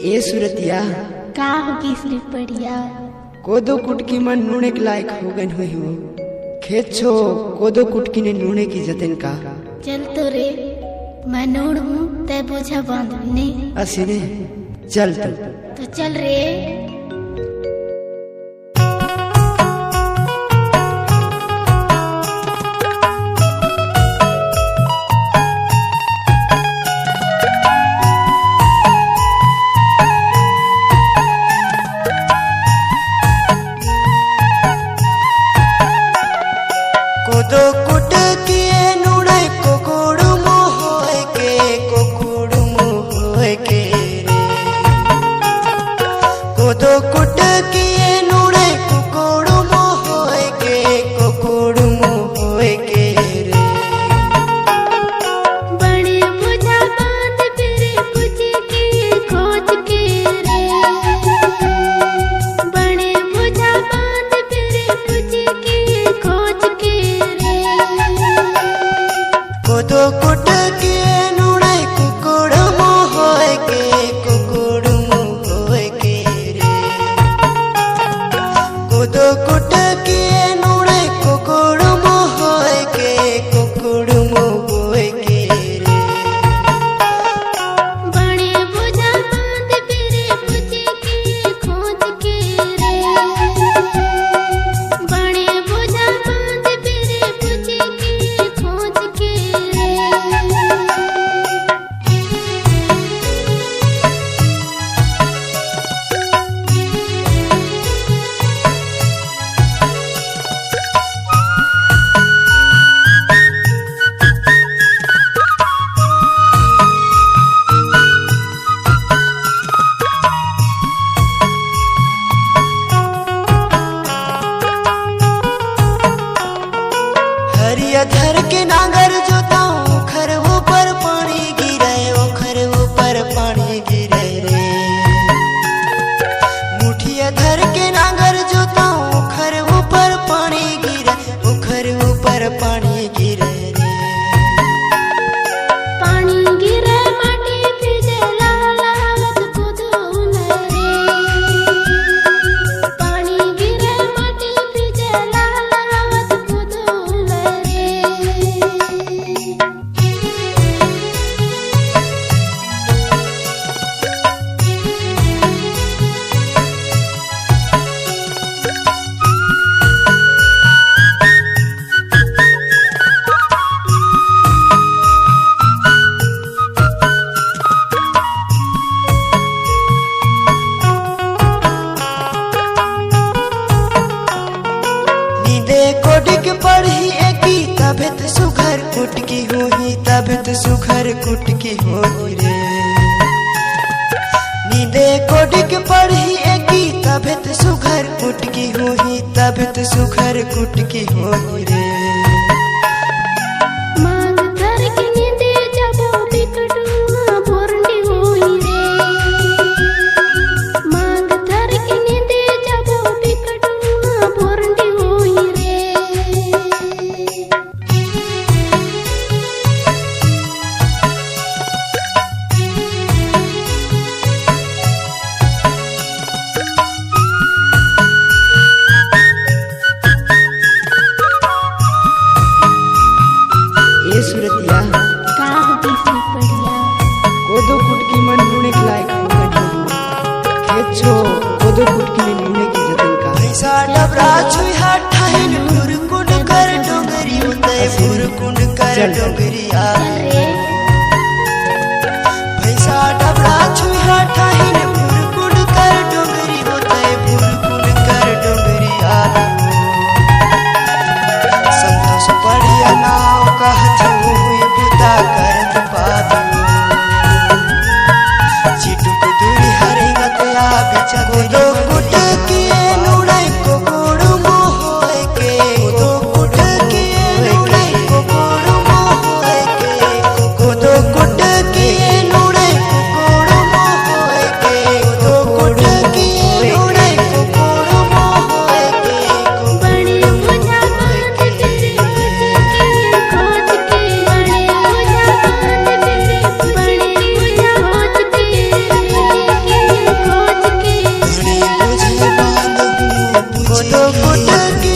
ए सुरतिया का होगी सिर्फ बढ़िया कोदो कुटकी मन नूने के लायक हो गए हुई हो खेत छो कोदो कुटकी ने नूने की जतन का चल तो रे मैं नूड़ हूँ तय बोझा बांधने असीने चल तो चल रे। कोदो कुटकी नूने कोकुड़ मोह के रे कोदो कुटकी नूने कोकुड़ मोह के रे बड़े बोझा बांध फिरे पूछे के खोज के रे बड़े बोझा बांध फिरे पूछे के खोज के रे कोदो कुटकी नूने कोकुड़ मोह के रे कोदो कुटकी नूने कोकुड़ मोह के रे बड़े बोझा बांध फिरे पूछे के खोज के रे बड़े बोझा बांध फिरे पूछे के खोज के रे। हरिया धर के नांगर जोताऊं खर ऊपर पानी गिरे ओखर ऊपर पानी गिरे रे मुठिया धर के नांगर जोताऊं खर ऊपर पानी गिरे ओखर ऊपर पानी गिरे रे पानी गिरे माटी भिजे लालावत कुदून रे पानी गिरे माटी भिजे लालावत कुदून रे। नींदे कोडिक पढ़ी एकी तबियत सुखर कुटकी होही तबियत सुखर कुटकी होही रे नींदे कोडिक पढ़ी एकी तबियत सुखर कुटकी होही तबियत सुखर कुटकी होही रे मांग धर के नींदे जबो बिकटुआ बोरनी होई रे मांग धर के नींदे जबो बिकटुआ बोरनी होई रे। ए सुरतिया का होगी सिर्फ बढ़िया कोदो कुटकी मन नूने के लायक हो गए हो खेत छो कोदो कुटकी ने नूने की जतन का पैसा डबरा छुहा ठाइन फुरकुंड कर डोंगरी उतय फुरकुंड कर डोंगरिया रे पैसा डबरा छुहा ठाइन फुरकुंड कर डोंगरी उतय फुरकुंड कर डोंगरिया संतोष पड़िया नाव कहत हुई बुता करत पादू चिटुक दूरी हरिंगत आ बिचा कोदो कुटकी नूने कोकुड़ मोह के कोदो कुटकी नूने कोकुड़ मोह के लगे